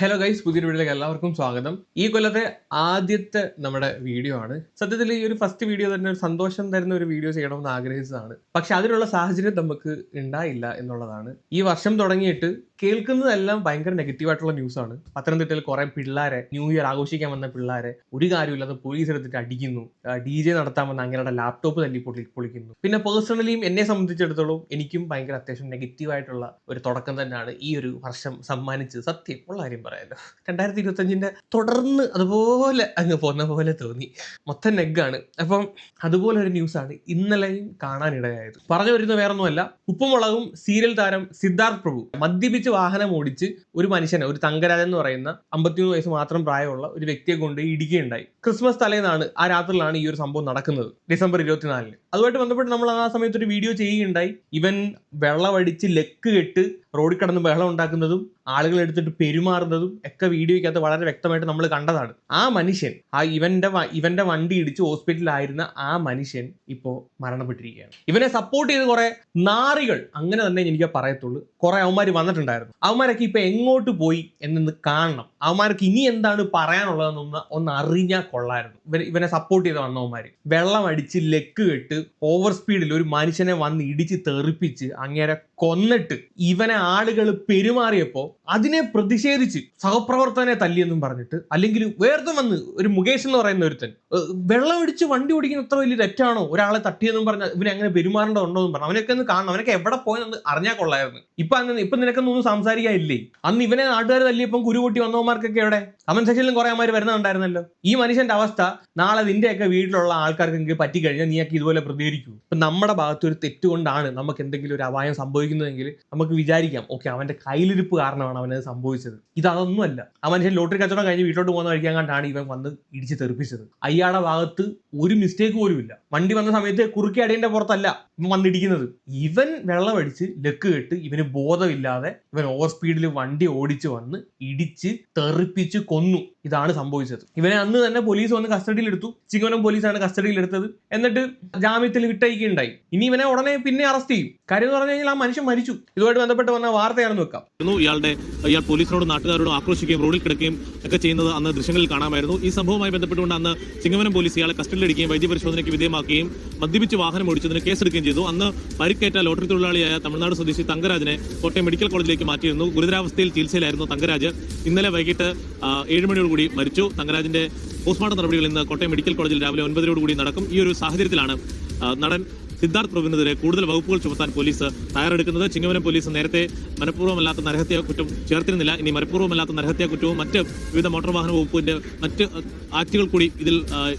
Hello guys, പുതിയൊരു വീഡിയോയിലേക്ക് എല്ലാവർക്കും സ്വാഗതം. ഈ കൊല്ലത്തെ ആദ്യത്തെ നമ്മുടെ വീഡിയോ ആണ്. സത്യത്തിൽ ഈ ഒരു ഫസ്റ്റ് വീഡിയോ തന്നെ ഒരു സന്തോഷം തരുന്ന ഒരു വീഡിയോ ചെയ്യണമെന്ന് ആഗ്രഹിച്ചതാണ്. പക്ഷെ അതിനുള്ള സാഹചര്യം നമുക്ക് ഉണ്ടായില്ല എന്നുള്ളതാണ്. ഈ വർഷം തുടങ്ങിയിട്ട് കേൾക്കുന്നതെല്ലാം ഭയങ്കര നെഗറ്റീവായിട്ടുള്ള ന്യൂസാണ്. പത്തനംതിട്ടയിൽ കുറെ പിള്ളേരെ, ന്യൂ ഇയർ ആഘോഷിക്കാൻ വന്ന പിള്ളേരെ ഒരു കാര്യമില്ലാതെ പോലീസ് എടുത്തിട്ട് അടിക്കുന്നു, DJ നടത്താൻ വന്ന അങ്ങനെയുള്ള ലാപ്ടോപ്പ് തല്ലി പൊളിക്കുന്നു. പിന്നെ പേഴ്സണലിയും എന്നെ സംബന്ധിച്ചിടത്തോളം എനിക്കും ഭയങ്കര അത്യാവശ്യം നെഗറ്റീവായിട്ടുള്ള ഒരു തുടക്കം തന്നെയാണ് ഈ ഒരു വർഷം സമ്മാനിച്ച്. സത്യം ഉള്ള കാര്യം പറയാലോ, 2025 തുടർന്ന് അതുപോലെ അങ്ങ് പോന്ന പോലെ തോന്നി. മൊത്തം നെഗാണ്. അപ്പം അതുപോലെ ഒരു ന്യൂസാണ് ഇന്നലെയും കാണാനിടയായത്. പറഞ്ഞു വരുന്നത് വേറൊന്നുമല്ല, ഉപ്പുമുളകും സീരിയൽ താരം സിദ്ധാർത്ഥ് പ്രഭു മദ്യപിച്ച് വാഹനം ഓടിച്ച് ഒരു മനുഷ്യനെ, ഒരു തങ്കരാജൻ എന്ന് പറയുന്ന 53 വയസ്സ് മാത്രം പ്രായമുള്ള ഒരു വ്യക്തിയെ കൊണ്ട് ഇടിക്കുകയുണ്ടായി. ക്രിസ്മസ് തലേന്നാണ്, ആ രാത്രിയിലാണ് ഈ ഒരു സംഭവം നടക്കുന്നത്, ഡിസംബർ 24. അതുമായിട്ട് ബന്ധപ്പെട്ട് നമ്മൾ ആ സമയത്ത് ഒരു വീഡിയോ ചെയ്യുകയുണ്ടായി. ഇവൻ വെള്ളമടിച്ച് ലെക്ക് കെട്ട് റോഡിൽ കിടന്ന് ബഹളം ഉണ്ടാക്കുന്നതും ആളുകൾ എടുത്തിട്ട് പെരുമാറുന്നതും ഒക്കെ വീഡിയോയ്ക്കകത്ത് വളരെ വ്യക്തമായിട്ട് നമ്മൾ കണ്ടതാണ്. ആ മനുഷ്യൻ, ആ ഇവന്റെ വണ്ടി ഇടിച്ച് ഹോസ്പിറ്റലിലായിരുന്ന ആ മനുഷ്യൻ ഇപ്പോൾ മരണപ്പെട്ടിരിക്കുകയാണ്. ഇവനെ സപ്പോർട്ട് ചെയ്ത് കുറെ നാറികൾ, അങ്ങനെ തന്നെ എനിക്ക് പറയത്തുള്ളൂ, കുറെ അവന്മാർ വന്നിട്ടുണ്ടായിരുന്നു. അവന്മാരൊക്കെ ഇപ്പൊ എങ്ങോട്ട് പോയി എന്നൊന്ന് കാണണം. അവന്മാർക്ക് ഇനി എന്താണ് പറയാനുള്ളതെന്നൊന്ന് അറിഞ്ഞാൽ കൊള്ളായിരുന്നു. ഇവനെ സപ്പോർട്ട് ചെയ്ത് വന്നവന്മാര് വെള്ളം അടിച്ച് ലെക്ക് കെട്ട് ഓവർ സ്പീഡിൽ ഒരു മനുഷ്യനെ വന്ന് ഇടിച്ച് തെറിപ്പിച്ച് അങ്ങേരെ കൊന്നിട്ട് ഇവനെ ആളുകൾ പെരുമാറിയപ്പോ അതിനെ പ്രതിഷേധിച്ച് സഹപ്രവർത്തകനെ തല്ലിയെന്നും പറഞ്ഞിട്ട്, അല്ലെങ്കിൽ വേർത്തും വന്ന് ഒരു മുകേഷ് എന്ന് പറയുന്ന ഒരുത്തൻ വെള്ളം അടിച്ച് വണ്ടി ഓടിക്കുന്ന അത്ര വലിയ തെറ്റാണോ, ഒരാളെ തട്ടിയെന്നും പറഞ്ഞാൽ ഇവനെ അങ്ങനെ പെരുമാറേണ്ടതുണ്ടോ എന്നും പറഞ്ഞു. അവനൊക്കെ ഒന്ന് കാണണം, അവനൊക്കെ എവിടെ പോയെന്ന് അറിഞ്ഞാൽ കൊള്ളായിരുന്നു. ഇപ്പൊ നിനക്കൊന്നും സംസാരിക്കാനില്ലേ? അന്ന് ഇവനെ നാട്ടുകാർ തല്ലിയപ്പം കുരുപൊട്ടി വന്നവന്മാർക്കൊക്കെ എവിടെ? കമന്റ് സെക്ഷനിലും കുറെ അമ്മമാർ വരുന്നുണ്ടായിരുന്നല്ലോ. ഈ മനുഷ്യന്റെ അവസ്ഥ നാളെ നിന്റെയൊക്കെ വീട്ടിലുള്ള ആൾക്കാർക്ക് പറ്റിക്കഴിഞ്ഞാൽ നീയൊക്കെ ഇതുപോലെ പ്രതികരിക്കൂ. ഇപ്പൊ നമ്മുടെ ഭാഗത്ത് ഒരു തെറ്റുകൊണ്ടാണ് നമുക്ക് എന്തെങ്കിലും ഒരു അപായം സംഭവിക്കുന്നതെങ്കിൽ നമുക്ക് വിചാരിക്കാം, ഓക്കെ, അവന്റെ കയ്യിലിരിപ്പ് കാരണമാണ് അവനത് സംഭവിച്ചത്. ഇതൊന്നുമല്ല. ആ മനുഷ്യൻ ലോട്ടറി കച്ചവടം കഴിഞ്ഞ് വീട്ടിലോട്ട് പോകുന്ന കഴിക്കാൻ കണ്ടാണ് ഇവൻ വന്ന് ഇടിച്ച് തെറിപ്പിച്ചത്. അയാളുടെ ഭാഗത്ത് ഒരു മിസ്റ്റേക്ക് പോലും ഇല്ല. വണ്ടി വന്ന സമയത്ത് കുറുക്കി അടിയന്റെ പുറത്തല്ല ഇവൻ വന്നിടിക്കുന്നത്. ഇവൻ വെള്ളമടിച്ച് ലെക്ക് കെട്ട് ഇവന് ബോധമില്ലാതെ ഇവൻ ഓവർ സ്പീഡിൽ വണ്ടി ഓടിച്ച് വന്ന് ഇടിച്ച് തെറിപ്പിച്ച് കൊന്നു. ഇതാണ് സംഭവിച്ചത്. ഇവനെ അന്ന് തന്നെ പോലീസ് വന്ന് കസ്റ്റഡിയിലെടുത്തു. ചിങ്ങവനം പോലീസാണ് കസ്റ്റഡിയിലെടുത്തത്. എന്നിട്ട് ജാമ്യത്തിൽ വിട്ടയക്കുകയുണ്ടായി. ഇനി ഇവനെ ഉടനെ പിന്നെ അറസ്റ്റ് ചെയ്യും. കാര്യം എന്ന് പറഞ്ഞു കഴിഞ്ഞാൽ ആ മനുഷ്യൻ മരിച്ചു. ഇതുമായിട്ട് ബന്ധപ്പെട്ട് വന്ന വാർത്തയാണെന്ന് വെക്കാം. ഇയാൾ പോലീസിനോടും നാട്ടുകാരോടും ആക്രോശിക്കുകയും റോഡിൽ കിടക്കുകയും ഒക്കെ ചെയ്യുന്നത് അന്ന് ദൃശ്യങ്ങളിൽ കാണാമായിരുന്നു. ഈ സംഭവവുമായി ബന്ധപ്പെട്ടുകൊണ്ട് അന്ന് ചിങ്ങവനം പോലീസ് ഇയാളെ കസ്റ്റഡിയിലെടുക്കുകയും വൈദ്യപരിശോധനയ്ക്ക് വിധേയമാക്കുകയും മദ്യപിച്ച് വാഹനം ഓടിച്ചതിന് കേസെടുക്കുകയും ചെയ്തു. അന്ന് പരിക്കേറ്റ ലോട്ടറി തൊഴിലാളിയായ തമിഴ്നാട് സ്വദേശി തങ്കരാജിനെ കോട്ടയം മെഡിക്കൽ കോളേജിലേക്ക് മാറ്റിയിരുന്നു. ഗുരുതരാവസ്ഥയിൽ ചികിത്സയിലായിരുന്നു തങ്കരാജ്. ഇന്നലെ വൈകിട്ട് 7 മണിയോടുകൂടി മരിച്ചു. തങ്കരാജിന്റെ പോസ്റ്റ്മോർട്ടം നടപടികൾ ഇന്ന് കോട്ടയം മെഡിക്കൽ കോളേജിൽ രാവിലെ 9 നടക്കും. ഈ ഒരു സാഹചര്യത്തിലാണ് നടൻ സിദ്ധാർത്ഥ് പ്രഭുവിനെതിരെ കൂടുതൽ വകുപ്പുകൾ ചുമത്താൻ പോലീസ് തയ്യാറെടുക്കുന്നത്. ചിങ്ങവനം പോലീസ് നേരത്തെ മനഃപൂർവ്വമല്ലാത്ത നരഹത്യാ കുറ്റം ചേർത്തിരുന്നില്ല. ഇനി മനഃപൂർവ്വമല്ലാത്ത നരഹത്യാ കുറ്റവും മറ്റ് വിവിധ മോട്ടോർ വാഹന വകുപ്പിന്റെ മറ്റ് ആക്ടുകൾ കൂടി ഇതിൽ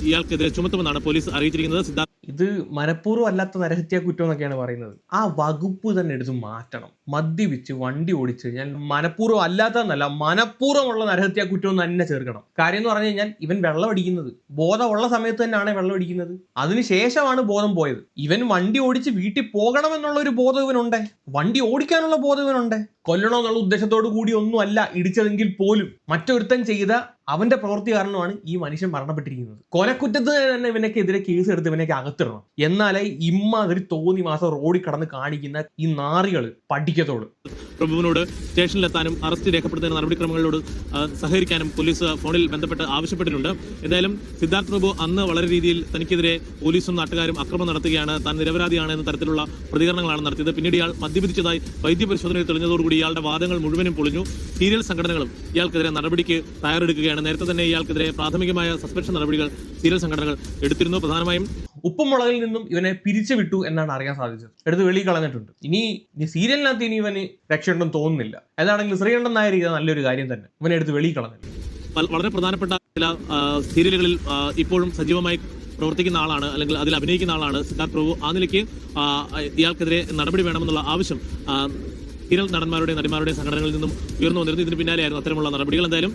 ഇയാൾക്കെതിരെ ചുമത്തുമെന്നാണ് പോലീസ് അറിയിച്ചിരിക്കുന്നത്. ഇത് മനഃപൂർവ്വം അല്ലാത്ത നരഹത്യാ കുറ്റം എന്നൊക്കെയാണ് പറയുന്നത്. ആ വകുപ്പ് തന്നെ എടുത്ത് മാറ്റണം. മദ്യപിച്ച് വണ്ടി ഓടിച്ച് കഴിഞ്ഞാൽ മനഃപൂർവ്വം അല്ലാത്തതെന്നല്ല, മനഃപൂർവ്വമുള്ള നരഹത്യാ കുറ്റം തന്നെ ചേർക്കണം. കാര്യം എന്ന് പറഞ്ഞു കഴിഞ്ഞാൽ ഇവൻ വെള്ളം അടിക്കുന്നത് ബോധമുള്ള സമയത്ത് തന്നെയാണ് വെള്ളം അടിക്കുന്നത്. അതിനുശേഷമാണ് ബോധം പോയത്. ഇവൻ വണ്ടി ഓടിച്ച് വീട്ടിൽ പോകണമെന്നുള്ള ഒരു ബോധം ഇവനുണ്ട്, വണ്ടി ഓടിക്കാനുള്ള ബോധം ഇവനുണ്ട്. കൊല്ലണമെന്നുള്ള ഉദ്ദേശത്തോടു കൂടി ഒന്നും അല്ല ഇടിച്ചതെങ്കിൽ പോലും മറ്റൊരുത്തൻ ചെയ്ത അവന്റെ പ്രവൃത്തി കാരണമാണ് ഈ മനുഷ്യൻ മരണപ്പെട്ടിരിക്കുന്നത്. കൊലക്കുറ്റത്തിന് തന്നെ ഇവനൊക്കെതിരെ കേസ് എടുത്ത് ഇവനൊക്കെ അകത്തിടണം. എന്നാലേ ഇമ്മാതിരി തോന്നി മാസം റോഡിൽ കടന്ന് കാണിക്കുന്ന ഈ നാറികൾ പഠിക്കത്തോളൂ. പ്രഭുവിനോട് സ്റ്റേഷനിലെത്താനും അറസ്റ്റ് രേഖപ്പെടുത്തുന്ന നടപടിക്രമങ്ങളോട് സഹകരിക്കാനും പോലീസ് ഫോണിൽ ബന്ധപ്പെട്ട് ആവശ്യപ്പെട്ടിട്ടുണ്ട്. എന്തായാലും സിദ്ധാർത്ഥ് പ്രഭു അന്ന് വളരെ രീതിയിൽ തനിക്കെതിരെ പോലീസും നാട്ടുകാരും അക്രമം നടത്തുകയാണ്, താൻ നിരപരാധിയാണ് എന്ന തരത്തിലുള്ള പ്രതികരണങ്ങളാണ് നടത്തിയത്. പിന്നീട് ഇയാൾ മദ്യപിച്ചതായി വൈദ്യപരിശോധനയിൽ തെളിഞ്ഞതോടുകൂടി ഇയാളുടെ വാദങ്ങൾ മുഴുവനും പൊളിഞ്ഞു. സീരിയൽ സംഘടനകളും ഇയാൾക്കെതിരെ നടപടിക്ക് തയ്യാറെടുക്കുകയാണ്. നേരത്തെ തന്നെ ഇയാൾക്കെതിരെ പ്രാഥമികമായ സസ്പെൻഷൻ നടപടികൾ സീരിയൽ സംഘടനകൾ എടുത്തിരുന്നു. പ്രധാനമായും ഉപ്പുമുളകിൽ നിന്നും ഇവനെ പിരിച്ചു വിട്ടു എന്നാണ് അറിയാൻ സാധിച്ചത്. എടുത്ത് വെളിയിൽ കളഞ്ഞിട്ടുണ്ട്. ഇനി സീരിയലിനകത്ത് ഇനി ഇവന് രക്ഷയുണ്ടെന്ന് തോന്നുന്നില്ല. ഏതാണെങ്കിൽ ശ്രീകണ്ഠൻ നായർ ചെയ്ത നല്ലൊരു കാര്യം തന്നെ, ഇവനെ എടുത്ത് വെളിയിൽ കളഞ്ഞിട്ടുണ്ട്. വളരെ പ്രധാനപ്പെട്ട ചില സീരിയലുകളിൽ ഇപ്പോഴും സജീവമായി പ്രവർത്തിക്കുന്ന ആളാണ്, അല്ലെങ്കിൽ അതിൽ അഭിനയിക്കുന്ന ആളാണ് സിദ്ധാർത്ഥ് പ്രഭു. ആ നിലയ്ക്ക് ഇയാൾക്കെതിരെ നടപടി വേണമെന്നുള്ള ആവശ്യം സീരിയൽ നടന്മാരുടെയും നടിമാരുടെയും സംഘടനകളിൽ നിന്നും ഉയർന്നു വന്നിരുന്നു. ഇതിന് പിന്നാലെയായിരുന്നു അത്തരമുള്ള നടപടികൾ. എന്തായാലും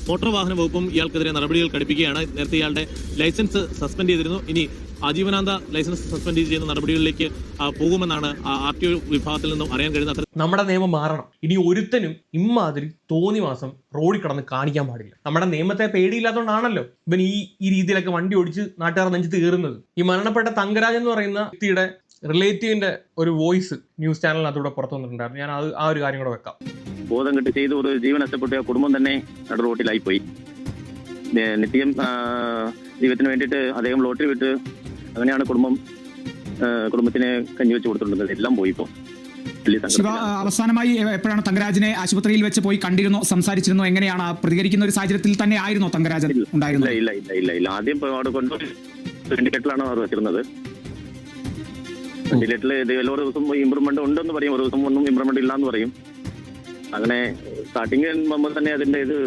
മോട്ടോർ വാഹന വകുപ്പും ഇയാൾക്കെതിരെ നടപടികൾ ഘടിപ്പിക്കുകയാണ്. നേരത്തെ ഇയാളുടെ ലൈസൻസ് സസ്പെൻഡ് ചെയ്തിരുന്നു. ഇനി ആജീവനാന്ത ലൈസൻസ് സസ്പെൻഡ് ചെയ്യുന്ന നടപടികളിലേക്ക് പോകുമെന്നാണ് RTO വിഭാഗത്തിൽ നിന്നും അറിയാൻ കഴിയുന്നത്. നമ്മുടെ നിയമം മാറണം. ഇനി ഒരുത്തനും ഇമ്മാതിരി തോന്നി മാസം റോഡിൽ കടന്ന് കാണിക്കാൻ പാടില്ല. നമ്മുടെ നിയമത്തെ പേടിയില്ലാത്തതുകൊണ്ടാണല്ലോ ഇവൻ ഈ രീതിയിലൊക്കെ വണ്ടി ഓടിച്ച് നാട്ടുകാർ നെഞ്ചത്ത് കയറുന്നത്. ഈ മരണപ്പെട്ട തങ്കരാജ് എന്ന് പറയുന്ന വ്യക്തിയുടെ റിലേറ്റീവിന്റെ ഒരു വോയിസ് ന്യൂസ് ചാനലിനകത്തൂടെ പുറത്തു വന്നിട്ടുണ്ടായിരുന്നു. ഞാൻ ആ ഒരു കാര്യം കൂടെ വെക്കാം. ബോധം കെട്ട് ചെയ്ത് ഒരു ജീവൻ നഷ്ടപ്പെട്ട ആ കുടുംബം തന്നെ നട റോട്ടിലായി പോയി. നിത്യം ജീവിതത്തിന് വേണ്ടിയിട്ട് അദ്ദേഹം ലോട്ടറി വിട്ട് അങ്ങനെയാണ് കുടുംബത്തിന് കഞ്ഞിവെച്ച് കൊടുത്തിട്ടുള്ളത്. എല്ലാം പോയി ഇപ്പോൾ. ശിവ, അവസാനമായി എപ്പോഴാണ് തങ്കരാജനെ ആശുപത്രിയിൽ വെച്ച് പോയി കണ്ടിരുന്നോ, സംസാരിച്ചിരുന്നോ? എങ്ങനെയാണ് പ്രതികരിക്കുന്ന ഒരു സാഹചര്യത്തിൽ തന്നെ ആയിരുന്നോ തങ്കരാജൻ ഉണ്ടായിരുന്നത്? ഇല്ല. ആദ്യം അവിടെ കൊണ്ടുപോയി വെന്റിലേറ്ററിലാണ് അവർ വെച്ചിരുന്നത്. വെന്റിലേറ്ററിൽ ഓരോ ദിവസം ഇമ്പ്രൂവ്മെന്റ് ഉണ്ടെന്ന് പറയും, ഒരു ദിവസം ഒന്നും ഇമ്പ്രൂവ്മെന്റ് ഇല്ല എന്ന് പറയും. അങ്ങനെ സ്റ്റാർട്ടിങ് മുമ്പ് തന്നെ അതിന്റെ ഇത്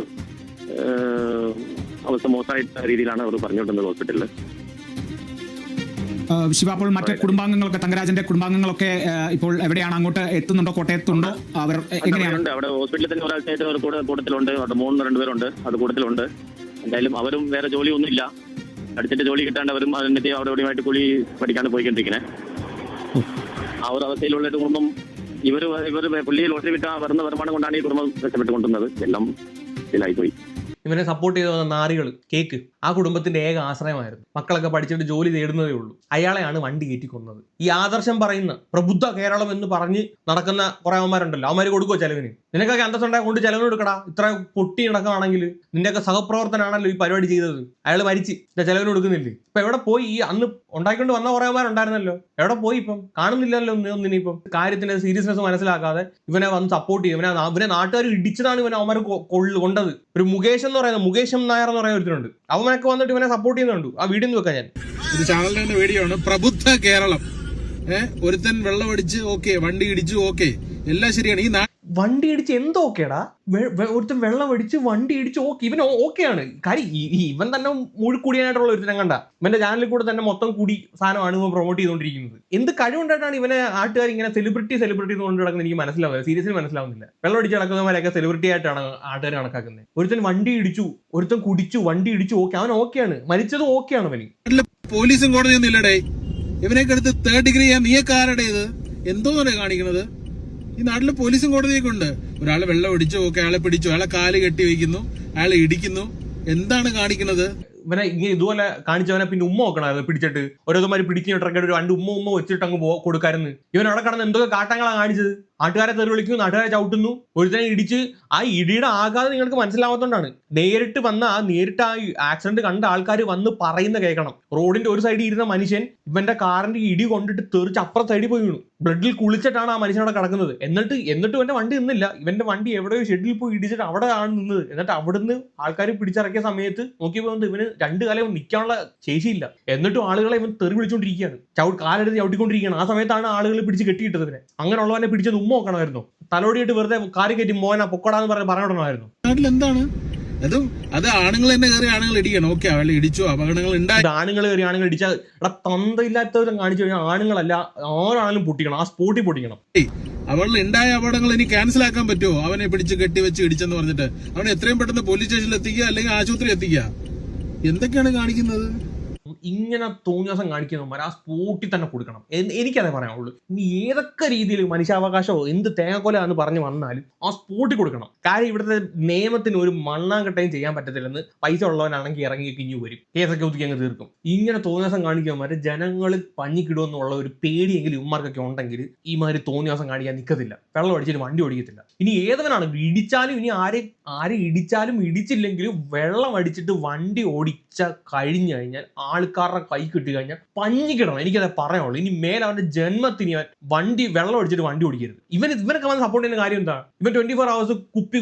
അവസ്ഥ മോശമായിട്ട് രീതിയിലാണ് അവർ പറഞ്ഞുകൊണ്ടിരുന്നത് ഹോസ്പിറ്റലിൽ. ശിവ, അപ്പോൾ മറ്റേ കുടുംബാംഗങ്ങളൊക്കെ, തങ്കരാജന്റെ കുടുംബാംഗങ്ങളൊക്കെ ഇപ്പോൾ എവിടെയാണ്? അങ്ങോട്ട് എത്തുന്നുണ്ടോ? കോട്ടയത്തുണ്ടോ? അവർ എങ്ങനെയാണ്? അവിടെ ഹോസ്പിറ്റലിൽ തന്നെ ഒരാഴ്ചയായിട്ട് അവർ കൂട്ടത്തിലുണ്ട്. അവിടെ 3-2 പേരുണ്ട്, അത് കൂട്ടത്തിലുണ്ട്. എന്തായാലും അവരും വേറെ ജോലിയൊന്നും ഇല്ല. അടുത്തിട്ട് ജോലി കിട്ടാണ്ട് അവരും അതിന്റെ അവിടെ എവിടെയുമായിട്ട് കൂലി പഠിക്കാണ്ട് പോയിക്കൊണ്ടിരിക്കുന്നത്. ആ ഒരു അവസ്ഥയിലുള്ള കുടുംബം ഇവര് പുള്ളി ലോട്ടറി വിട്ട വരുന്ന വരുമാനം കൊണ്ടാണ് ഈ കുടുംബം രക്ഷപ്പെട്ടുകൊണ്ടിരുന്നത്. എല്ലാം ഇതിലായിപ്പോയി. ഇവനെ സപ്പോർട്ട് ചെയ്ത് വന്ന നാറികൾ കേക്ക് ആ കുടുംബത്തിന്റെ ഏക ആശ്രയമായിരുന്നു. മക്കളൊക്കെ പഠിച്ചിട്ട് ജോലി നേടുന്നതേ ഉള്ളൂ. അയാളെയാണ് വണ്ടി കയറ്റി കൊന്നത്. ഈ ആദർശം പറയുന്ന പ്രബുദ്ധ കേരളം എന്ന് പറഞ്ഞ് നടക്കുന്ന കുറെ അവന്മാരുണ്ടല്ലോ, അവന്മാര് കൊടുക്കുമോ ചെലവിന്? നിനക്കൊക്കെ അന്തസ്സുണ്ടായ കൊണ്ട് ചെലവിന് കൊടുക്കടാ. ഇത്ര പൊട്ടി നടക്കുകയാണെങ്കിൽ നിന്റെയൊക്കെ സഹപ്രവർത്തനാണല്ലോ ഈ പരിപാടി ചെയ്തത്. അയാൾ മരിച്ച് ചെലവിന് കൊടുക്കുന്നില്ലേ? ഇപ്പൊ എവിടെ പോയി? ഈ അന്ന് ഉണ്ടാക്കിക്കൊണ്ട് വന്ന കുറെ അവന്മാരുണ്ടായിരുന്നല്ലോ, എവിടെ പോയി? ഇപ്പം കാണുന്നില്ലല്ലോ ഒന്നിനിപ്പം. കാര്യത്തിന്റെ സീരിയസ്നെസ് മനസ്സിലാക്കാതെ ഇവനെ വന്ന് സപ്പോർട്ട് ചെയ്യും. ഇവനെ നാട്ടുകാർ ഇടിച്ചതാണ് ഇവനെ അവന്മാർ കൊണ്ടത്. ഒരു മുകേഷ് എന്ന് പറയുന്നത്, മുകേഷ് നായർ എന്ന് പറയുന്ന ഒരുത്തരുണ്ട്, അവനൊക്കെ വന്നിട്ട് ഇവനെ സപ്പോർട്ട് ചെയ്യുന്നുണ്ട്. ആ വീഡിയോ വെക്കാം ഞാൻ. ഇത് ചാനലിന്റെ തന്നെ വീഡിയോ ആണ്. പ്രബുദ്ധ കേരളം. ഒരുത്തൻ വെള്ളമടിച്ച് ഓക്കെ, വണ്ടി ഇടിച്ചു ഓക്കെ, എല്ലാം ശരിയാണ്. ഈ വണ്ടി ഇടിച്ച് എന്തോ ഓക്കേടാ? ഒരുത്തൻ വെള്ളം അടിച്ച് വണ്ടി ഇടിച്ച് ഓക്കെ, ഇവൻ ഓക്കെയാണ്. കാര്യം ഇവൻ തന്നെ മുഴുക്കുടിയാനായിട്ടുള്ള ഒരുത്തരം കണ്ട. ഇവന്റെ ചാനലിൽ കൂടെ തന്നെ മൊത്തം കൂടി സാധനമാണ് ഇവൻ പ്രൊമോട്ട് ചെയ്തുകൊണ്ടിരിക്കുന്നത്. എന്ത് കഴിവുണ്ടായിട്ടാണ് ഇവനെ ആട്ടുകാർ ഇങ്ങനെ സെലിബ്രിറ്റി കൊണ്ട് നടക്കുന്നത്? എനിക്ക് മനസ്സിലാവുന്നത്, സീരിയസ്ലി മനസ്സിലാവുന്നില്ല. വെള്ളം അടിച്ച് നടക്കുന്നവരൊക്കെ സെലിബ്രിറ്റി ആയിട്ടാണ് ആട്ടുകാർ കണക്കാക്കുന്നത്. ഒരുത്തൻ വണ്ടി ഇടിച്ചു, ഒരുത്തൻ കുടിച്ചു, വണ്ടി ഇടിച്ചു ഓക്കെ, അവൻ ഓക്കെയാണ്, മരിച്ചത് ഓക്കെയാണ്. അവന് പോലീസും കോടതിയൊന്നും ഇല്ലടേ. ഇവനൊക്കെ എടുത്ത് 3rd ഡിഗ്രി നീയൊക്കെ ആരുടെ ഇത് എന്തോന്നല്ലേ കാണിക്കണത്? ഈ നാട്ടില് പോലീസും കോടതിയൊക്കെ ഉണ്ട്. ഒരാളെ വെള്ളം അടിച്ചു ഓക്കെ, അയാളെ പിടിച്ചു, അയാളെ കാല് കെട്ടി വയ്ക്കുന്നു, അയാളെ ഇടിക്കുന്നു, എന്താണ് കാണിക്കുന്നത്? ഇവനെ ഇങ്ങനെ ഇതുപോലെ കാണിച്ചവനെ പിന്നെ ഉമ്മ നോക്കണമായിരുന്നു. പിടിച്ചിട്ട് ഓരോരുമാര് പിടിച്ചിട്ടൊക്കെ ഒരു 2 ഉമ്മ വെച്ചിട്ട് അങ്ങ് കൊടുക്കായിരുന്നു. ഇവൻ അവിടെ കടന്ന് എന്തൊക്കെ കാട്ടങ്ങളാണ് കാണിച്ചത്. നാട്ടുകാരെ തെറി വിളിക്കുന്നു, നാട്ടുകാരെ ചവിട്ടുന്നു, ഒരുത്തനെ ഇടിച്ച്. ആ ഇടിയുടെ ആഘാതം നിങ്ങൾക്ക് മനസ്സിലാവാത്തോണ്ടാണ്. നേരിട്ട് ആ ആക്സിഡന്റ് കണ്ട ആൾക്കാർ വന്ന് പറയുന്ന കേൾക്കണം. റോഡിന്റെ ഒരു സൈഡിൽ ഇരുന്ന മനുഷ്യൻ ഇവന്റെ കാറിന്റെ ഇടി കൊണ്ടിട്ട് തെറിച്ച് അപ്പുറം സൈഡിൽ പോയി വീണു. ബ്ലഡിൽ കുളിച്ചിട്ടാണ് ആ മനുഷ്യനോടെ കിടക്കുന്നത്. എന്നിട്ട് ഇവന്റെ വണ്ടി നിന്നില്ല. ഇവന്റെ വണ്ടി എവിടെയോ ഷെഡിൽ പോയി ഇടിച്ചിട്ട് അവിടെ ആണ് നിന്നത്. എന്നിട്ട് അവിടുന്ന് ആൾക്കാർ പിടിച്ചിറക്കിയ സമയത്ത് നോക്കിയപ്പോൾ ഇവന് 2 കാലം നിൽക്കാനുള്ള ശേഷിയില്ല. എന്നിട്ടും ആളുകളെ ഇവൻ തെറി വിളിച്ചോണ്ടിരിക്കുകയാണ്, കാലെടുത്ത് ചവിട്ടിക്കൊണ്ടിരിക്കുകയാണ്. ആ സമയത്താണ് ആളുകൾ പിടിച്ച് കെട്ടിയിട്ടത്. ഇവനെ അങ്ങനെയുള്ളവനെ പിടിച്ചത് ഉമ്മ നോക്കണമായിരുന്നു. തലോടിയിട്ട് വെറുതെ കാറി കയറ്റി മോന പൊക്കടാന്ന് പറഞ്ഞിടണമായിരുന്നു. നാട്ടിൽ എന്താണ് അത്? ആണുങ്ങൾ തന്നെ കയറി ആണുങ്ങൾ ഇടിക്കണം. ഓക്കെ, അവളെ ഇടിച്ചു, അപകടങ്ങൾ ഉണ്ടായി. ആണുങ്ങൾ കയറി ആണുങ്ങൾ ഇടിച്ചാൽ തന്തയില്ലാത്തവരും കാണിച്ചു കഴിഞ്ഞാൽ ആണുങ്ങളല്ല ആരാണെങ്കിലും പൊട്ടിക്കണം, ആ സ്പോട്ടിൽ പൊട്ടിക്കണം. അവളിൽ ഉണ്ടായ അപകടങ്ങൾ ഇനി ക്യാൻസൽ ആക്കാൻ പറ്റുമോ? അവനെ പിടിച്ച് കെട്ടിവെച്ച് ഇടിച്ചെന്ന് പറഞ്ഞിട്ട് അവനെ എത്രയും പെട്ടെന്ന് പോലീസ് സ്റ്റേഷനിൽ എത്തിക്കുക, അല്ലെങ്കിൽ ആശുപത്രി എത്തിക്കുക. എന്തൊക്കെയാണ് കാണിക്കുന്നത്? ഇങ്ങനെ തോന്നിയാസം കാണിക്കുന്നവന്മാർ ആ സ്പോട്ടിൽ തന്നെ കൊടുക്കണം. എനിക്കതേ പറയാനുള്ളൂ. ഇനി ഏതൊക്കെ രീതിയിൽ മനുഷ്യാവകാശമോ എന്ത് തേങ്ങക്കൊലാന്ന് പറഞ്ഞു വന്നാലും ആ സ്പോട്ടിൽ കൊടുക്കണം. കാര്യം ഇവിടുത്തെ നിയമത്തിന് ഒരു മണ്ണാങ്കട്ടയും ചെയ്യാൻ പറ്റത്തില്ലെന്ന് പൈസ ഉള്ളവനാണെങ്കിൽ ഇറങ്ങി കിഞ്ഞു വരും, കേസൊക്കെ ഒതുക്കി അങ്ങ് തീർക്കും. ഇങ്ങനെ തോന്നിയാസം കാണിക്കുന്നവന്മാർ ജനങ്ങളിൽ പഞ്ഞിക്കിടുമെന്നുള്ള ഒരു പേടിയെങ്കിലും ഇവന്മാർക്കൊക്കെ ഉണ്ടെങ്കിൽ ഈ മാതിരി തോന്നിയാസം കാണിക്കാൻ നിൽക്കത്തില്ല. വെള്ളം അടിച്ചിട്ട് വണ്ടി ഓടിക്കത്തില്ല. ഇനി ഏതവനാണ് ഇടിച്ചാലും, ഇനി ആരെ ഇടിച്ചാലും ഇടിച്ചില്ലെങ്കിലും വെള്ളം അടിച്ചിട്ട് വണ്ടി ഓടിച്ച കഴിഞ്ഞു കഴിഞ്ഞാൽ ആൾക്കാരുടെ കൈ കിട്ടി കഴിഞ്ഞാൽ പഞ്ഞിക്കിടണം. എനിക്കത് പറയാനുള്ളൂ. ഇനി മേലെ അവന്റെ ജന്മത്തിന് വണ്ടി വെള്ളം അടിച്ചിട്ട് വണ്ടി ഓടിക്കരുത്. ഇവനൊക്കെ വന്ന് സപ്പോർട്ട് ചെയ്യുന്ന കാര്യം എന്താ? ഇവൻ 24 hours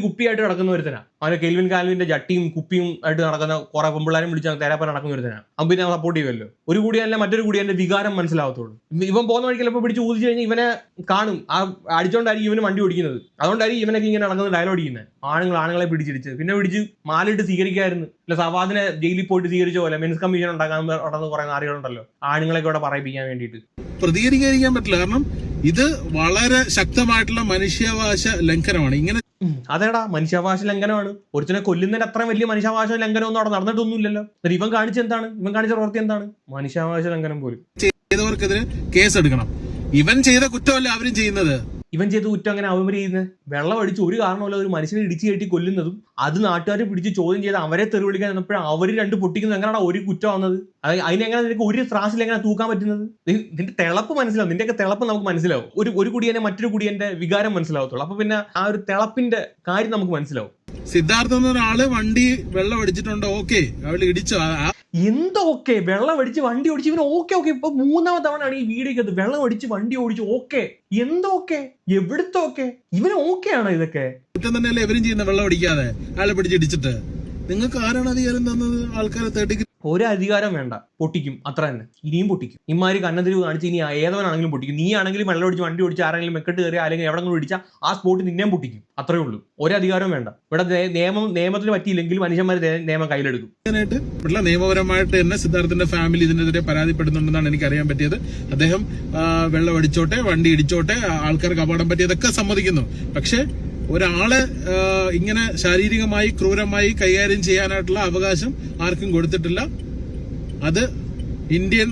കുപ്പിയായിട്ട് നടക്കുന്ന ഒരുത്തനാ. അവന് കാൽവിന്റെ ജട്ടിയും കുപ്പിയും ആയിട്ട് നടക്കുന്ന കുറെ പെമ്പിള്ളാരും പിടിച്ച് തേരാപ്പൻ നടക്കുന്ന ഒരുത്തനാ. അവൻ പിന്നെ സപ്പോർട്ട് ചെയ്യുമല്ലോ. ഒരു കൂടിയല്ല മറ്റൊരു കൂടിയന്റെ വികാരം മനസ്സിലാവത്തുള്ളൂ. ഇവൻ പോകുന്ന വഴിക്ക് ചിലപ്പോൾ പിടിച്ച് ഊതിച്ചു കഴിഞ്ഞാൽ ഇവനെ കാണും. ആ അടിച്ചോണ്ടായിരിക്കും ഇവന് വണ്ടി ഓടിക്കുന്നത്. അതുകൊണ്ടായിരിക്കും ഇവനൊക്കെ ഇങ്ങനെ നടക്കുന്നത് ഡയലോഗ് ചെയ്യുന്നത്. ആണുങ്ങളെ പിടിച്ചിടിച്ച് പിന്നെ പിടിച്ച് മാലിട്ട് സ്വീകരിക്കായിരുന്നു. അല്ല, സവാദിനെ ജയിലിൽ പോയിട്ട് സ്വീകരിച്ച പോലെ മെൻസ് കമ്മീഷൻ ഉണ്ടാക്കാൻ നടന്ന് കുറെ നാറികളുണ്ടല്ലോ, ആണുങ്ങളെയൊക്കെ ഇവിടെ പറയിപ്പിക്കാൻ വേണ്ടിയിട്ട്. പ്രതികരിക്കാൻ പറ്റില്ല. കാരണം ഇത് വളരെ ശക്തമായിട്ടുള്ള മനുഷ്യാവകാശ ലംഘനമാണ്. ഇങ്ങനെ അതേടാ, മനുഷ്യാവകാശ ലംഘനമാണ്. ഒരുത്തിനെ കൊല്ലുന്നതിന് അത്ര വലിയ മനുഷ്യാവകാശ ലംഘനമൊന്നും അവിടെ നടന്നിട്ടൊന്നുമില്ലല്ലോ. ഇവൻ കാണിച്ച പ്രവൃത്തി എന്താണ്? മനുഷ്യാവകാശ ലംഘനം പോലും. ചെയ്തവർക്കെതിരെ കേസെടുക്കണം. ഇവൻ ചെയ്ത കുറ്റമല്ല അവരും ചെയ്യുന്നത്. ഇവൻ ചെയ്ത കുറ്റം അങ്ങനെ അവര് ചെയ്യുന്നത്? വെള്ളം അടിച്ച് ഒരു കാരണമല്ല ഒരു മനുഷ്യനെ ഇടിച്ചു കയറ്റി കൊല്ലുന്നതും അത് നാട്ടുകാരെ പിടിച്ച് ചോദ്യം ചെയ്ത് അവരെ തെറി വിളിക്കാൻ നിന്നപ്പോഴും അവര് രണ്ട് പൊട്ടിക്കുന്നത് എങ്ങനെയാണ് ഒരു കുറ്റം വന്നത്? അതിനെങ്ങനെ നിനക്ക് ഒരു ത്രാസിൽ എങ്ങനെ തൂക്കാൻ പറ്റുന്നത്? നിന്റെ തിളപ്പ് മനസ്സിലാവും, നിന്റെയൊക്കെ തിളപ്പ് നമുക്ക് മനസ്സിലാവും. ഒരു കുടിയനെ മറ്റൊരു കുടിയന്റെ വികാരം മനസ്സിലാവത്തുള്ളൂ. അപ്പൊ പിന്നെ ആ ഒരു തിളപ്പിന്റെ കാര്യം നമുക്ക് മനസ്സിലാവും. സിദ്ധാർത്ഥ എന്ന ഒരാള് വണ്ടി വെള്ളം അടിച്ചിട്ടുണ്ടോ, ഓക്കെ, അവൾ ഇടിച്ചോ, എന്തോ ഓക്കെ, വെള്ളം അടിച്ച് വണ്ടി ഓടിച്ച് ഇവന് ഓക്കെ. ഇപ്പൊ 3ാമത്തെ തവണയാണ് ഈ വീഡിയോ വെള്ളം അടിച്ച് വണ്ടി ഓടിച്ചു ഓക്കെ. എന്തോ ഓക്കെ, എവിടുത്തെ ഓക്കെ? ഇവന് ഓക്കെ ആണോ ഇതൊക്കെ? കുറ്റം തന്നെയല്ലേ ഇവരും ചെയ്യുന്ന, വെള്ളം അടിക്കാതെ അയാളെ പിടിച്ചിടിച്ചിട്ട്. നിങ്ങൾക്ക് ആരാണ് അധികാരം തന്നത്? ആൾക്കാരെ തേടി ഒരു അധികാരം വേണ്ട, പൊട്ടിക്കും, അത്ര തന്നെ. ഇനിയും പൊട്ടിക്കും. ഇമാര് കണ്ണതിരിവ് കാണിച്ച് ഇനി ഏതവനാണെങ്കിലും പൊട്ടിക്കും. നീ ആണെങ്കിലും വെള്ളം ഒടിച്ച് വണ്ടി ഓടിച്ച് ആരെങ്കിലും മെക്കെട്ട് കയറി അല്ലെങ്കിൽ എവിടെങ്കിലും ഒടിച്ചാൽ ആ സ്പോട്ട് നിന്നെയും പൊട്ടിക്കും. അത്രേ ഉള്ളൂ. ഒരു അധികാരം വേണ്ട. ഇവിടെ നിയമത്തിന് പറ്റിയില്ലെങ്കിൽ മനുഷ്യന്മാർ നിയമം കയ്യിലെടുക്കും. നിയമപരമായിട്ട് തന്നെ സിദ്ധാർത്ഥന്റെ ഫാമിലി ഇതിനെതിരെ പരാതിപ്പെടുന്നുണ്ടെന്നാണ് എനിക്ക് അറിയാൻ പറ്റിയത്. അദ്ദേഹം വെള്ളം അടിച്ചോട്ടെ, വണ്ടി ഇടിച്ചോട്ടെ, ആൾക്കാർക്ക് അപകടം പറ്റിയതൊക്കെ സമ്മതിക്കുന്നു. പക്ഷെ ഒരാളെ ഇങ്ങനെ ശാരീരികമായി ക്രൂരമായി കൈകാര്യം ചെയ്യാനായിട്ടുള്ള അവകാശം ആർക്കും കൊടുത്തിട്ടില്ല. അത് ഇന്ത്യൻ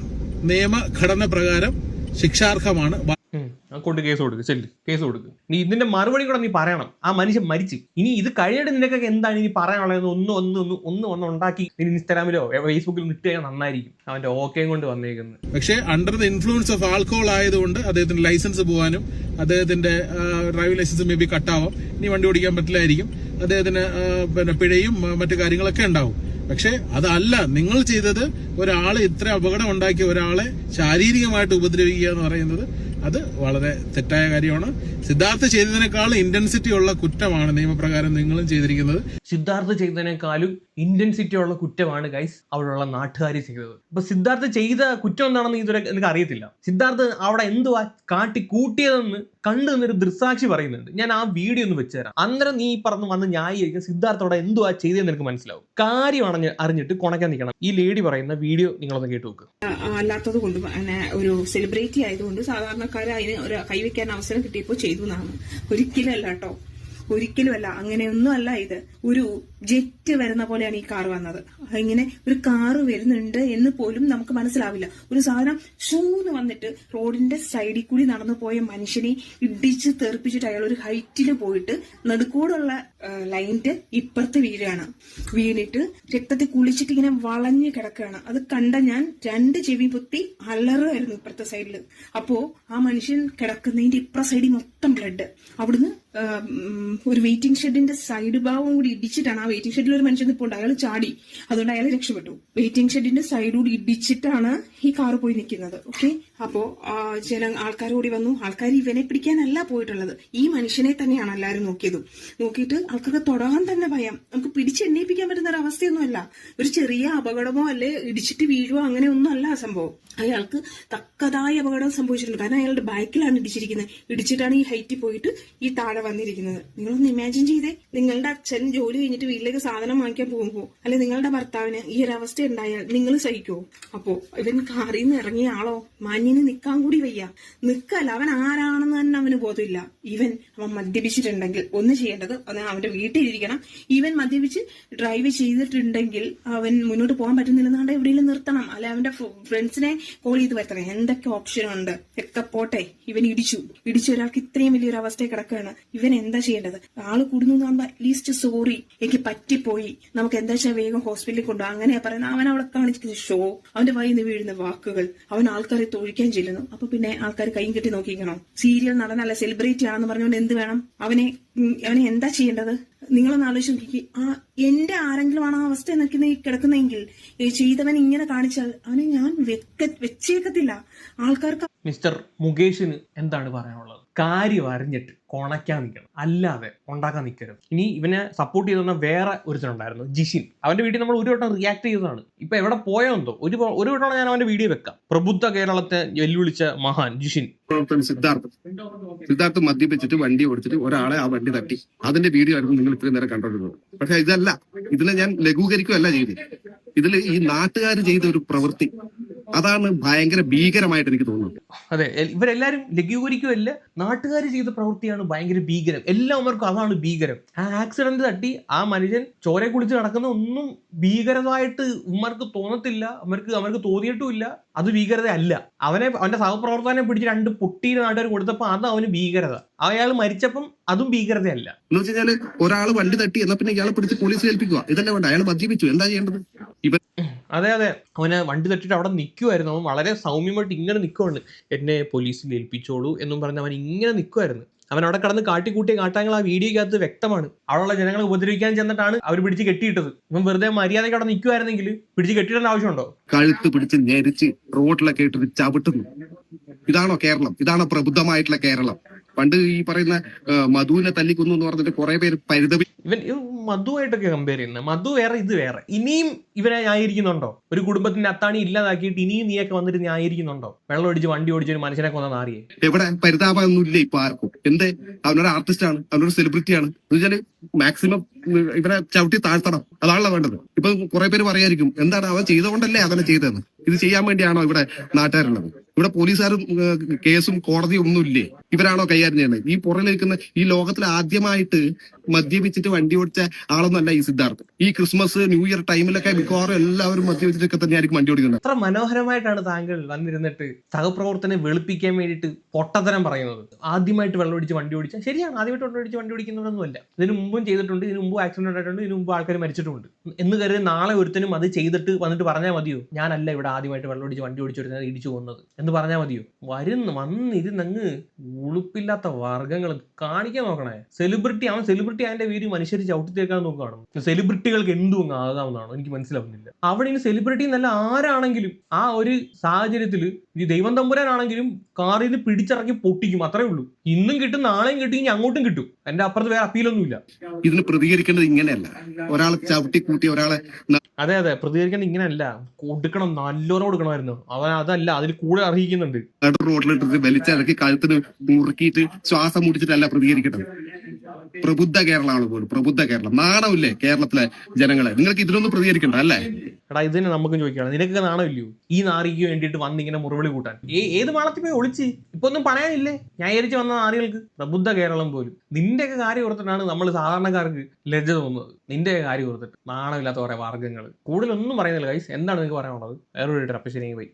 നിയമഘടന പ്രകാരം ശിക്ഷാർഹമാണ്. കൊണ്ട് കേസ് കൊടുക്ക്, ചെല്ല്, കേസ് കൊടുക്ക്. നീ ഇതിന്റെ മറുപടി കൂടെ നീ പറയണം. ആ മനുഷ്യൻ മരിച്ചു. ഇനി ഇത് കഴിഞ്ഞിട്ട് നിനക്കൊക്കെ എന്താണ് ഇനി പറയാനുള്ളത്? ഒന്ന് ഉണ്ടാക്കി ഇൻസ്റ്റാഗ്രാമിലോ ഫേസ്ബുക്കിലോ ഇട്ട് കഴിഞ്ഞാൽ നന്നായിരിക്കും. അവന്റെ ഓക്കെയും കൊണ്ട് വന്നേക്കുന്നത്. പക്ഷേ under the influence of alcohol ആയതുകൊണ്ട് അദ്ദേഹത്തിന്റെ ലൈസൻസ് പോകാനും അദ്ദേഹത്തിന്റെ ഡ്രൈവിംഗ് ലൈസൻസ് മേ ബി കട്ടാവാം, ഇനി വണ്ടി ഓടിക്കാൻ പറ്റില്ലായിരിക്കും, അദ്ദേഹത്തിന് പിന്നെ പിഴയും മറ്റു കാര്യങ്ങളൊക്കെ ഉണ്ടാവും. പക്ഷെ അതല്ല നിങ്ങൾ ചെയ്തത്. ഒരാളെ ഇത്ര അപകടം ഉണ്ടാക്കിയ ഒരാളെ ശാരീരികമായിട്ട് ഉപദ്രവിക്കുക എന്ന് പറയുന്നത് അത് വളരെ തെറ്റായ കാര്യമാണ്. സിദ്ധാർത്ഥ ചെയ്തതിനേക്കാളും ഇന്റൻസിറ്റി ഉള്ള കുറ്റമാണ് നിയമപ്രകാരം നിങ്ങളും ചെയ്തിരിക്കുന്നത്. സിദ്ധാർത്ഥ ചെയ്തതിനേക്കാളും ഇന്റൻസിറ്റി ഉള്ള കുറ്റമാണ് ഗൈസ് അവിടെയുള്ള നാട്ടുകാർ ചെയ്തത്. അപ്പൊ സിദ്ധാർത്ഥ ചെയ്ത കുറ്റം എന്താണെന്ന് ഇതുവരെ എനിക്ക് അറിയത്തില്ല. സിദ്ധാർത്ഥ അവിടെ എന്തുവാ കൂട്ടിയതെന്ന് കണ്ടു നിന്നൊരു ദൃസാക്ഷി പറയുന്നുണ്ട്. ഞാൻ ആ വീഡിയോ ഒന്ന് വെച്ചുതരാം. അന്നേരം നീ പറഞ്ഞു വന്ന് ന്യായീകരിക്കും സിദ്ധാർത്ഥ അവിടെ എന്തുവാ ചെയ്തതെന്ന് എനിക്ക് മനസ്സിലാവും. കാര്യം അറിഞ്ഞിട്ട് കൊണക്കാൻ നിൽക്കണം. ഈ ലേഡി പറയുന്ന വീഡിയോ നിങ്ങളൊന്ന് കേട്ടു നോക്ക്. അല്ലാത്തത് കൊണ്ട് ഒരു സെലിബ്രിറ്റി ആയതുകൊണ്ട് സാധാരണക്കാരെ അതിന് ഒരു കൈവയ്ക്കാൻ അവസരം കിട്ടിയപ്പോൾ ചെയ്തു എന്നാണ്. ഒരിക്കലല്ല കേട്ടോ, ഒരിക്കലുമല്ല. അങ്ങനെയൊന്നും അല്ല. ഇത് ഒരു ജെറ്റ് വരുന്ന പോലെയാണ് ഈ കാർ വന്നത്. ഇങ്ങനെ ഒരു കാറ് വരുന്നുണ്ട് എന്ന് പോലും നമുക്ക് മനസ്സിലാവില്ല. ഒരു സാധനം ഷൂന്ന് വന്നിട്ട് റോഡിന്റെ സൈഡിൽ കൂടി നടന്നു പോയ മനുഷ്യനെ ഇടിച്ച് തെറിപ്പിച്ചിട്ട് അയാൾ ഒരു ഹൈറ്റിൽ പോയിട്ട് നടുക്കൂടുള്ള ലൈനിന്റെ ഇപ്പുറത്ത് വീണിട്ട് രക്തത്തിൽ കുളിച്ചിട്ട് ഇങ്ങനെ വളഞ്ഞു കിടക്കുകയാണ്. അത് കണ്ട ഞാൻ 2 ചെവി പൊത്തി അലറുമായിരുന്നു ഇപ്പുറത്തെ സൈഡിൽ. അപ്പോ ആ മനുഷ്യൻ കിടക്കുന്നതിന്റെ ഇപ്പുറ സൈഡിൽ മൊത്തം ബ്ലഡ്. അവിടുന്ന് ഒരു വെയിറ്റിംഗ് ഷെഡിന്റെ സൈഡ് ഭാഗം കൂടി ഇടിച്ചിട്ടാണ്. ആ വെയിറ്റിംഗ് ഷെഡിൽ ഒരു മനുഷ്യൻ നിൽപ്പുണ്ട്, അയാൾ ചാടി, അതുകൊണ്ട് അയാൾ രക്ഷപ്പെട്ടു. വെയിറ്റിംഗ് ഷെഡിന്റെ സൈഡ് കൂടി ഇടിച്ചിട്ടാണ് ഈ കാറ് പോയി നിൽക്കുന്നത്. ഓക്കെ, അപ്പോ ആൾക്കാർ കൂടി വന്നു. ആൾക്കാർ ഇവനെ പിടിക്കാനല്ല പോയിട്ടുള്ളത്, ഈ മനുഷ്യനെ തന്നെയാണ് എല്ലാവരും നോക്കിയിട്ട് ആൾക്കാർക്ക് തൊടാൻ തന്നെ ഭയം. നമുക്ക് പിടിച്ചെണ്ണയിപ്പിക്കാൻ പറ്റുന്ന ഒരു അവസ്ഥയൊന്നുമല്ല. ഒരു ചെറിയ അപകടമോ അല്ലെ ഇടിച്ചിട്ട് വീഴുവോ അങ്ങനെ ഒന്നും അല്ല ആ സംഭവം. അയാൾക്ക് തക്കതായ അപകടം സംഭവിച്ചിട്ടുണ്ട്. കാരണം അയാളുടെ ബാക്കിലാണ് ഇടിച്ചിരിക്കുന്നത്. ഇടിച്ചിട്ടാണ് ഈ ഹൈറ്റിൽ പോയിട്ട് ഈ താഴെ വന്നിരിക്കുന്നത്. നിങ്ങളൊന്ന് ഇമാജിൻ ചെയ്തേ, നിങ്ങളുടെ അച്ഛൻ ജോലി കഴിഞ്ഞിട്ട് വീട്ടിലേക്ക് സാധനം വാങ്ങിക്കാൻ പോകുമ്പോൾ അല്ലെ നിങ്ങളുടെ ഭർത്താവിന് ഈ ഒരു അവസ്ഥ ഉണ്ടായാൽ നിങ്ങൾ സഹിക്കുമോ? അപ്പോ ഇവൻ കാറിൽ നിന്ന് ഇറങ്ങിയ ആളോ മാന്യന് നിൽക്കാൻ കൂടി വയ്യ. നിൽക്കല്ല, അവൻ ആരാണെന്ന് തന്നെ അവന് ബോധമില്ല. അവൻ മദ്യപിച്ചിട്ടുണ്ടെങ്കിൽ ഒന്ന് ചെയ്യേണ്ടത് അവന്റെ വീട്ടിലിരിക്കണം. ഇവൻ മദ്യപിച്ച് ഡ്രൈവ് ചെയ്തിട്ടുണ്ടെങ്കിൽ അവൻ മുന്നോട്ട് പോകാൻ പറ്റുന്നില്ലെന്നാണ്ട് എവിടെയെങ്കിലും നിർത്തണം, അല്ലെ അവന്റെ ഫ്രണ്ട്സിനെ കോൾ ചെയ്ത് വരുത്തണം. എന്തൊക്കെ ഓപ്ഷൻ ഉണ്ട് ഒക്കെ പോട്ടെ. ഇവൻ ഇടിച്ച ഒരാൾക്ക് ഇത്രയും വലിയൊരു അവസ്ഥയിൽ കിടക്കുകയാണ്. ഇവൻ എന്താ ചെയ്യേണ്ടത്? ആള് കൂടുന്നു കാണുമ്പോ അറ്റ്ലീസ്റ്റ് സോറി, എനിക്ക് പറ്റിപ്പോയി, നമുക്ക് എന്താ വെച്ചാൽ വേഗം ഹോസ്പിറ്റലിൽ കൊണ്ടുപോകും, അങ്ങനെയാ പറയുന്നത്. അവൻ അവിടെ കാണിക്കുന്ന ഷോ, അവന്റെ വായിൽ നിന്ന് വീഴുന്ന വാക്കുകൾ, അവൻ ആൾക്കാരെ തൊഴിക്കാൻ ചെല്ലുന്നു. അപ്പൊ പിന്നെ ആൾക്കാർ കൈയും കെട്ടി നോക്കിക്കണോ? സീരിയൽ നടനല്ല, സെലിബ്രിറ്റി ആണെന്ന് പറഞ്ഞുകൊണ്ട് എന്ത് വേണം? അവനെ എന്താ ചെയ്യേണ്ടത്? നിങ്ങളൊന്ന് ആലോചിച്ച് നോക്കി. എന്റെ ആരെങ്കിലും ആണ് ആ അവസ്ഥ കിടക്കുന്നെങ്കിൽ ചെയ്തവൻ ഇങ്ങനെ കാണിച്ചാൽ അവനെ ഞാൻ വെച്ചേക്കത്തില്ല. ആൾക്കാർക്ക് മിസ്റ്റർ മുകേഷിന് എന്താണ് പറയാനുള്ളത്? കാര്യം അറിഞ്ഞിട്ട് കൊണയ്ക്കാൻ നിൽക്കണം, അല്ലാതെ ഉണ്ടാക്കാൻ നിൽക്കരുത്. ഇനി ഇവനെ സപ്പോർട്ട് ചെയ്തെന്ന വേറെ ഒരുത്തനുണ്ടായിരുന്നു, ജിഷിൻ. അവന്റെ വീഡിയോ നമ്മൾ ഒരു വട്ടം റിയാക്ട് ചെയ്തതാണ്. ഇപ്പൊ എവിടെ പോയോ എന്തോ ഒരു വട്ടമാണ് ഞാൻ അവന്റെ വീഡിയോ വെക്കാം. പ്രബുദ്ധ കേരളത്തെ വെല്ലുവിളിച്ച മഹാൻ ജിഷിൻ. സിദ്ധാർത്ഥ് മദ്യപിച്ചിട്ട് വണ്ടി ഓടിച്ചിട്ട് ഒരാളെ ആ വണ്ടി തട്ടി, അതിന്റെ വീഡിയോ ആയിരുന്നു നിങ്ങൾ ഇത്രയും നേരം കണ്ടോണ്ടിരുന്നത്. പക്ഷെ ഇതിനെ ഞാൻ ലഘൂകരിക്കുകയല്ല ചെയ്തത്. ഇതിൽ ഈ നാട്ടുകാർ ചെയ്ത ഒരു പ്രവൃത്തി അതാണ് ഭയങ്കര ഭീകരമായിട്ട് എനിക്ക് തോന്നുന്നത്. അതെ, ഇവരെല്ലാരും ലഘൂകരിക്കുമല്ല, നാട്ടുകാർ ചെയ്ത പ്രവൃത്തിയാണ് ഭയങ്കര ഭീകരം. എല്ലാവർക്കും അതാണ് ഭീകരം. ആ ആക്സിഡന്റ് തട്ടി ആ മനുഷ്യൻ ചോരെ കുളിച്ച് നടക്കുന്ന ഒന്നും ഭീകരമായിട്ട് ഉമ്മർക്ക് തോന്നത്തില്ല, അവർക്ക് തോന്നിയിട്ടുമില്ല. അത് ഭീകരത അല്ല. അവന്റെ സഹപ്രവർത്തകനെ പിടിച്ച് 2 പൊട്ടീര് നാട്ടുകാർ കൊടുത്തപ്പോൾ അത് അവന് ഭീകരത. അയാൾ മരിച്ചപ്പം അതും ഭീകരതയല്ല. എന്ന് വെച്ച് കഴിഞ്ഞാല് ഒരാൾ വണ്ടി തട്ടി എന്നാ പിന്നെ ഇയാളെ പിടിച്ച് പോലീസിൽ ഏൽപ്പിക്കുക, ഇതന്നെ വേണ്ട. അയാൾ മദ്യപിച്ചു, എന്താ ചെയ്യേണ്ടത്? അതെ, അവന് വണ്ടി തട്ടിട്ട് അവിടെ നിൽക്കുമായിരുന്നു. അവൻ വളരെ സൗമ്യമായിട്ട് ഇങ്ങനെ നിൽക്കുവാണ്. എന്നെ പോലീസിൽ ഏൽപ്പിച്ചോളൂ എന്നും പറഞ്ഞ് അവൻ ഇങ്ങനെ നിൽക്കുമായിരുന്നു. അവൻ അവിടെ കടന്ന് കാട്ടിക്കൂട്ടിയ കാട്ടാങ്ങൾ ആ വീഡിയോക്കകത്ത് വ്യക്തമാണ്. അവിടെയുള്ള ജനങ്ങളെ ഉപദ്രവിക്കാൻ ചെന്നിട്ടാണ് അവർ പിടിച്ച് കെട്ടിയിട്ടത്. ഇവൻ വെറുതെ മര്യാദയ്ക്ക് അവിടെ നിൽക്കുമായിരുന്നെങ്കിൽ പിടിച്ച് കെട്ടിയിടേണ്ട ആവശ്യമുണ്ടോ? കഴുത്ത് പിടിച്ച് ഞെരിച്ച് റോഡിലൊക്കെ ഇട്ടിട്ട് ചവിട്ടുന്നു. ഇതാണോ കേരളം? ഇതാണോ പ്രബുദ്ധമായിട്ടുള്ള കേരളം? പണ്ട് ഈ പറയുന്ന മധുവിനെ തല്ലിക്കൊന്നു എന്ന് പറഞ്ഞിട്ട് കുറെ പേര് ഇവൻ മധുവായിട്ടൊക്കെ കമ്പയർ ചെയ്യുന്നത്. മധു വേറെ, ഇത് വേറെ. ഇനിയും ഇവനെ ന്യായീകരിക്കുന്നുണ്ടോ? ഒരു കുടുംബത്തിന്റെ അത്താണി ഇല്ലാതാക്കിയിട്ട് ഇനിയും നീയൊക്കെ വന്നിട്ട് ന്യായീകരിക്കുന്നുണ്ടോ? വെള്ളം ഒടിച്ച് വണ്ടി ഓടിച്ച് ഒരു മനുഷ്യനെ കൊന്ന നാറിയെ. എവിടെ പരിതാപമൊന്നുമില്ല ഇപ്പൊ ആർക്കും. എന്തേ? അവനൊരു ആർട്ടിസ്റ്റ് ആണ്, അവനൊരു സെലിബ്രിറ്റിയാണ്. എന്ന് വെച്ചാല് മാക്സിമം ഇവനെ ചവിട്ടി താഴ്ത്തണം, അതാണല്ലോ വേണ്ടത്. ഇപ്പൊ കുറെ പേര് പറയായിരിക്കും, എന്താണ് അവൻ ചെയ്തുകൊണ്ടല്ലേ അവനെ ചെയ്തതെന്ന്. ഇത് ചെയ്യാൻ വേണ്ടിയാണോ ഇവിടെ നാട്ടുകാരുള്ളത്? ഇവിടെ പോലീസുകാരും കേസും കോടതിയും ഒന്നുമില്ലേ? ഇവരാണോ കൈകാര്യം ചെയ്യുന്നത്? ഈ പുറകിൽ നിൽക്കുന്ന ഈ ലോകത്തിൽ ആദ്യമായിട്ട് മദ്യപിച്ചിട്ട് വണ്ടി ഓടിച്ച ആളൊന്നുമല്ല ഈ സിദ്ധാർത്ഥ്. ഈ ക്രിസ്മസ് ന്യൂ ഇയർ ടൈമിലൊക്കെ മിക്കവാറും എല്ലാവരും മദ്യപിച്ചിട്ടൊക്കെ തന്നെയായിരിക്കും വണ്ടി ഓടിക്കുന്നത്. അത്ര മനോഹരമായിട്ടാണ് താങ്കൾ വന്നിരുന്നിട്ട് സഹപ്രവർത്തനെ വെളുപ്പിക്കാൻ വേണ്ടിയിട്ട് പൊട്ടത്തരം പറയുന്നത്. ആദ്യമായിട്ട് വെള്ളം ഒടിച്ച് വണ്ടി ഓടിച്ചാൽ ശരിയാണ്, ആദ്യമായിട്ട് വെള്ളം ഒടിച്ച് വണ്ടി ഓടിക്കുന്നതൊന്നുമല്ല. ഇതിന് മുമ്പും ചെയ്തിട്ടുണ്ട്, ഇതിന് മുമ്പ് ആക്സിഡന്റ് ആയിട്ടുണ്ട്, ഇതിന് മുമ്പ് ആൾക്കാർ മരിച്ചിട്ടുണ്ട് എന്ന് കരുതി നാളെ ഒരുത്തനും അത് ചെയ്തിട്ട് വന്നിട്ട് പറഞ്ഞാൽ മതിയോ, ഞാനല്ല ഇവിടെ ആദ്യമായിട്ട് വെള്ളം ഒടിച്ച് വണ്ടി ഓടിച്ചിരുന്നത്, ഇടിച്ചു പോകുന്നത് എന്ന് പറഞ്ഞാൽ മതിയോ? വന്നിരുന്നങ്ങ് ഉളുപ്പില്ലാത്ത വർഗ്ഗങ്ങൾ കാണിക്കാൻ നോക്കണേ. അവൻ സെലിബ്രിറ്റി ആയതിന്റെ പേര് മനുഷ്യർ ചവിട്ടിത്തേക്കാൻ നോക്കുകയാണ്. സെലിബ്രിറ്റികൾക്ക് എന്തും ആകാവുന്നതാണോ? എനിക്ക് മനസ്സിലാവുന്നില്ല. അവിടെ ഇനി സെലിബ്രിറ്റി എന്നല്ല ആരാണെങ്കിലും ആ ഒരു സാഹചര്യത്തിൽ ഈ ദൈവം തമ്പുരാനാണെങ്കിലും കാറിൽ നിന്ന് പിടിച്ചിറക്കി പൊട്ടിക്കും, അത്രേ ഉള്ളൂ. ഇന്നും കിട്ടും, നാളെയും കിട്ടും, ഇനി അങ്ങോട്ടും കിട്ടും. എന്റെ അപ്പുറത്ത് വേറെ അപ്പീലൊന്നുമില്ല. ഇതിന് പ്രതികരിക്കേണ്ടത് ഇങ്ങനെയല്ല, ഒരാളെ ചവിട്ടി കൂട്ടി ഒരാളെ. അതെ, പ്രതികരിക്കേണ്ടത് ഇങ്ങനെയല്ല. കൊടുക്കണം, നല്ലോണം കൊടുക്കണമായിരുന്നു. അവൻ അതല്ല, അതിൽ കൂടെ അർഹിക്കുന്നുണ്ട്. റോഡിലിട്ടിട്ട് വലിച്ചിറക്കി കഴുത്തിന് മുറുക്കിയിട്ട് ശ്വാസം മുടിച്ചിട്ടല്ല പ്രതികരിക്കേണ്ടത്. പ്രബുദ്ധ കേരളമാണ് പോലും, പ്രബുദ്ധ കേരളം. നാണമില്ലേ കേരളത്തിലെ ജനങ്ങളെ? നിങ്ങൾക്ക് ഇതിനൊന്നും പ്രതികരിക്കണ്ട അല്ലേ? എടാ, ഇതിന് നമുക്കും ചോദിക്കണം, നിനക്കൊക്കെ നാണമില്ലയോ ഈ നാറിക്ക് വേണ്ടിയിട്ട് വന്നിങ്ങനെ മുറിവിളി കൂട്ടാൻ? ഏത് മാളത്തിൽ പോയി ഒളിച്ച്? ഇപ്പൊ ഒന്നും പറയാനില്ലേ ന്യായീകരിച്ച് വന്ന നാറികൾക്ക്? പ്രബുദ്ധ കേരളം പോലും. നിന്റെയൊക്കെ കാര്യം ഓർത്തിട്ടാണ് നമ്മൾ സാധാരണക്കാർക്ക് ലജ്ജ തോന്നുന്നത്. നിന്റെയൊക്കെ കാര്യം ഓർത്തിട്ട് നാണമില്ലാത്ത കുറെ വർഗ്ഗങ്ങൾ. കൂടുതലൊന്നും പറയുന്നില്ല ഗൈസ്. എന്താണ് നിങ്ങൾക്ക് പറയാനുള്ളത്? വേറൊരു അപ്പശരിയെങ്കിൽ പോയി.